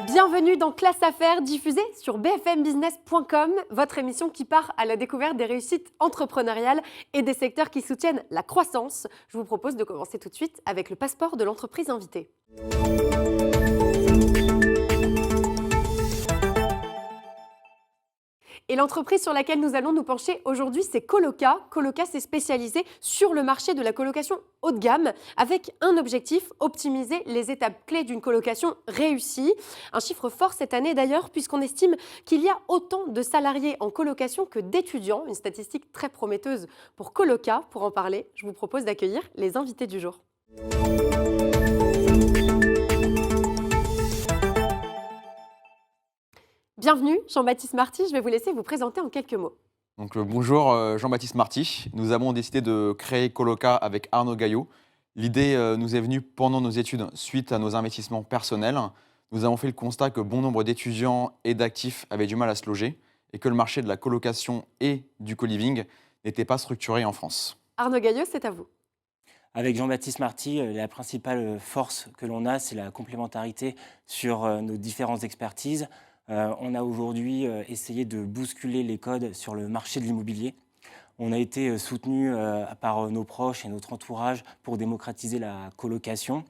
Bienvenue dans Classe Affaires, diffusée sur bfmbusiness.com, votre émission qui part à la découverte des réussites entrepreneuriales et des secteurs qui soutiennent la croissance. Je vous propose de commencer tout de suite avec le passeport de l'entreprise invitée. Et l'entreprise sur laquelle nous allons nous pencher aujourd'hui, c'est Coloca. Coloca s'est spécialisé sur le marché de la colocation haut de gamme avec un objectif, optimiser les étapes clés d'une colocation réussie. Un chiffre fort cette année d'ailleurs, puisqu'on estime qu'il y a autant de salariés en colocation que d'étudiants. Une statistique très prometteuse pour Coloca. Pour en parler, je vous propose d'accueillir les invités du jour. Bienvenue, Jean-Baptiste Marty. Je vais vous laisser vous présenter en quelques mots. Donc, bonjour, Jean-Baptiste Marty. Nous avons décidé de créer Coloca avec Arnaud Gaillot. L'idée nous est venue pendant nos études suite à nos investissements personnels. Nous avons fait le constat que bon nombre d'étudiants et d'actifs avaient du mal à se loger et que le marché de la colocation et du co-living n'était pas structuré en France. Arnaud Gaillot, c'est à vous. Avec Jean-Baptiste Marty, la principale force que l'on a, c'est la complémentarité sur nos différentes expertises. On a aujourd'hui essayé de bousculer les codes sur le marché de l'immobilier. On a été soutenu par nos proches et notre entourage pour démocratiser la colocation.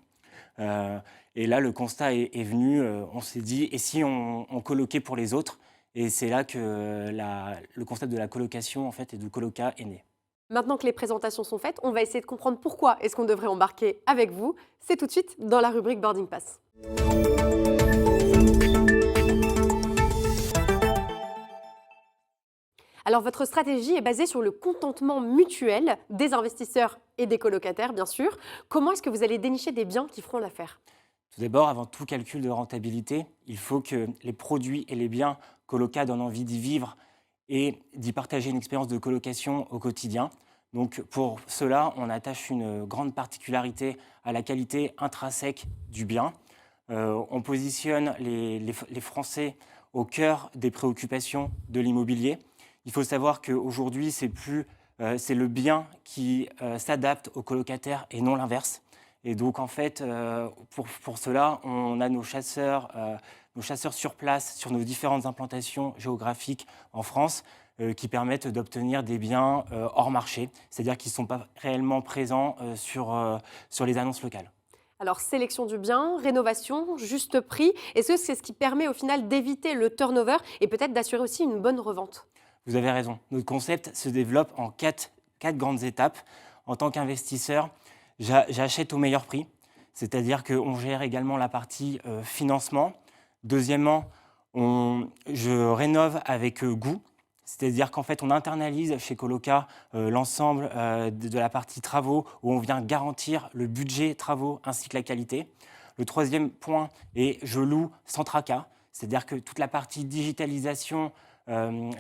Et là, le constat est venu, on s'est dit, et si on coloquait pour les autres? Et c'est là que le concept de la colocation en fait, et du Coloca est né. Maintenant que les présentations sont faites, on va essayer de comprendre pourquoi est-ce qu'on devrait embarquer avec vous. C'est tout de suite dans la rubrique Boarding Pass. Alors, votre stratégie est basée sur le contentement mutuel des investisseurs et des colocataires, bien sûr. Comment est-ce que vous allez dénicher des biens qui feront l'affaire? Tout d'abord, avant tout calcul de rentabilité, il faut que les produits et les biens Coloca donnent envie d'y vivre et d'y partager une expérience de colocation au quotidien. Donc, pour cela, on attache une grande particularité à la qualité intrinsèque du bien. On positionne les Français au cœur des préoccupations de l'immobilier. Il faut savoir qu'aujourd'hui, c'est le bien qui s'adapte aux colocataires et non l'inverse. Et donc, en fait, pour cela, on a nos chasseurs sur place sur nos différentes implantations géographiques en France qui permettent d'obtenir des biens hors marché, c'est-à-dire qui ne sont pas réellement présents sur les annonces locales. Alors, sélection du bien, rénovation, juste prix, est-ce que c'est ce qui permet au final d'éviter le turnover et peut-être d'assurer aussi une bonne revente? Vous avez raison. Notre concept se développe en quatre grandes étapes. En tant qu'investisseur, j'achète au meilleur prix, c'est-à-dire qu'on gère également la partie financement. Deuxièmement, je rénove avec goût, c'est-à-dire qu'en fait, on internalise chez Coloca l'ensemble de la partie travaux où on vient garantir le budget travaux ainsi que la qualité. Le troisième point est je loue sans tracas, c'est-à-dire que toute la partie digitalisation,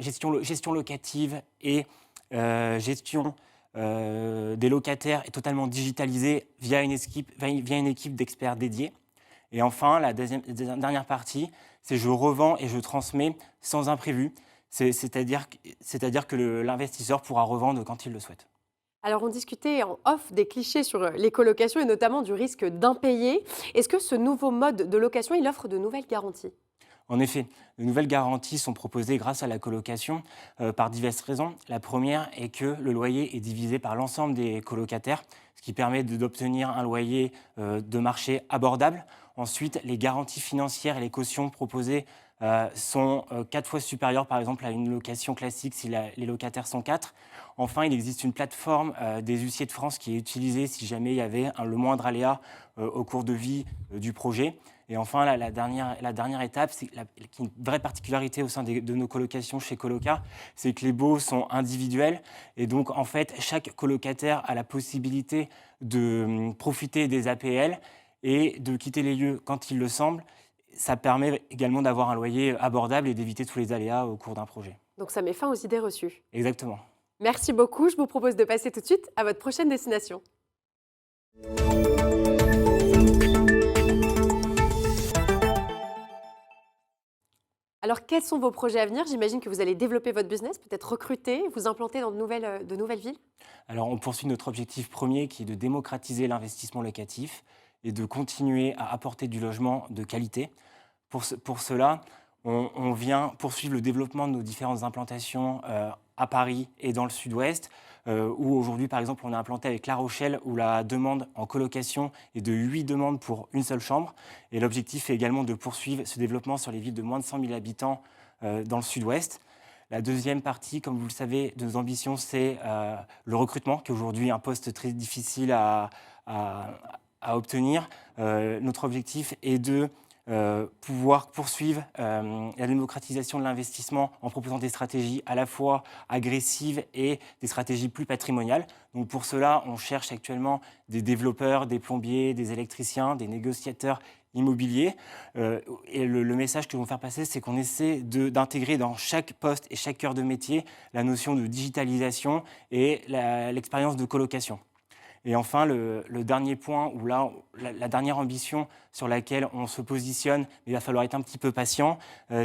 gestion locative et gestion des locataires est totalement digitalisée via une équipe d'experts dédiés. Et enfin, la dernière partie, c'est je revends et je transmets sans imprévu, c'est-à-dire que l'investisseur pourra revendre quand il le souhaite. Alors, on discutait en off des clichés sur les colocations et notamment du risque d'impayé. Est-ce que ce nouveau mode de location, il offre de nouvelles garanties? En effet, de nouvelles garanties sont proposées grâce à la colocation par diverses raisons. La première est que le loyer est divisé par l'ensemble des colocataires, ce qui permet d'obtenir un loyer de marché abordable. Ensuite, les garanties financières et les cautions proposées sont 4 fois supérieures, par exemple, à une location classique si les locataires sont 4. Enfin, il existe une plateforme des huissiers de France qui est utilisée si jamais il y avait le moindre aléa au cours de vie du projet. Et enfin, la dernière étape, qui est une vraie particularité au sein de nos colocations chez Coloca, c'est que les baux sont individuels. Et donc, en fait, chaque colocataire a la possibilité de profiter des APL et de quitter les lieux quand il le semble. Ça permet également d'avoir un loyer abordable et d'éviter tous les aléas au cours d'un projet. Donc, ça met fin aux idées reçues. Exactement. Merci beaucoup. Je vous propose de passer tout de suite à votre prochaine destination. Alors, quels sont vos projets à venir? J'imagine que vous allez développer votre business, peut-être recruter, vous implanter dans de nouvelles villes. Alors, on poursuit notre objectif premier qui est de démocratiser l'investissement locatif et de continuer à apporter du logement de qualité. Pour cela, on vient poursuivre le développement de nos différentes implantations à Paris et dans le sud-ouest, où aujourd'hui, par exemple, on est implanté avec La Rochelle, où la demande en colocation est de 8 demandes pour une seule chambre. Et l'objectif est également de poursuivre ce développement sur les villes de moins de 100 000 habitants dans le sud-ouest. La deuxième partie, comme vous le savez, de nos ambitions, c'est le recrutement, qui est aujourd'hui un poste très difficile à obtenir. Notre objectif est de pouvoir poursuivre la démocratisation de l'investissement en proposant des stratégies à la fois agressives et des stratégies plus patrimoniales. Donc pour cela, on cherche actuellement des développeurs, des plombiers, des électriciens, des négociateurs immobiliers. Et le message que nous voulons faire passer, c'est qu'on essaie d'intégrer dans chaque poste et chaque cœur de métier la notion de digitalisation et l'expérience de colocation. Et enfin, le dernier point, où là, la dernière ambition sur laquelle on se positionne, mais il va falloir être un petit peu patient,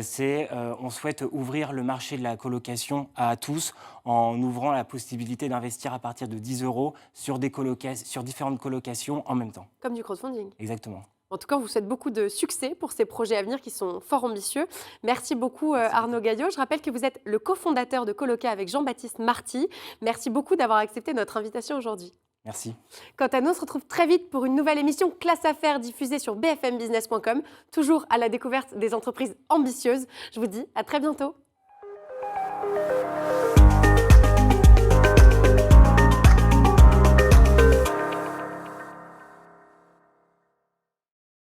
c'est on souhaite ouvrir le marché de la colocation à tous en ouvrant la possibilité d'investir à partir de 10 € sur différentes colocations en même temps. Comme du crowdfunding. Exactement. En tout cas, on vous souhaite beaucoup de succès pour ces projets à venir qui sont fort ambitieux. Merci beaucoup Arnaud Gaillot. Je rappelle que vous êtes le cofondateur de Coloca avec Jean-Baptiste Marty. Merci beaucoup d'avoir accepté notre invitation aujourd'hui. Merci. Quant à nous, on se retrouve très vite pour une nouvelle émission Classe Affaires diffusée sur bfmbusiness.com, toujours à la découverte des entreprises ambitieuses. Je vous dis à très bientôt.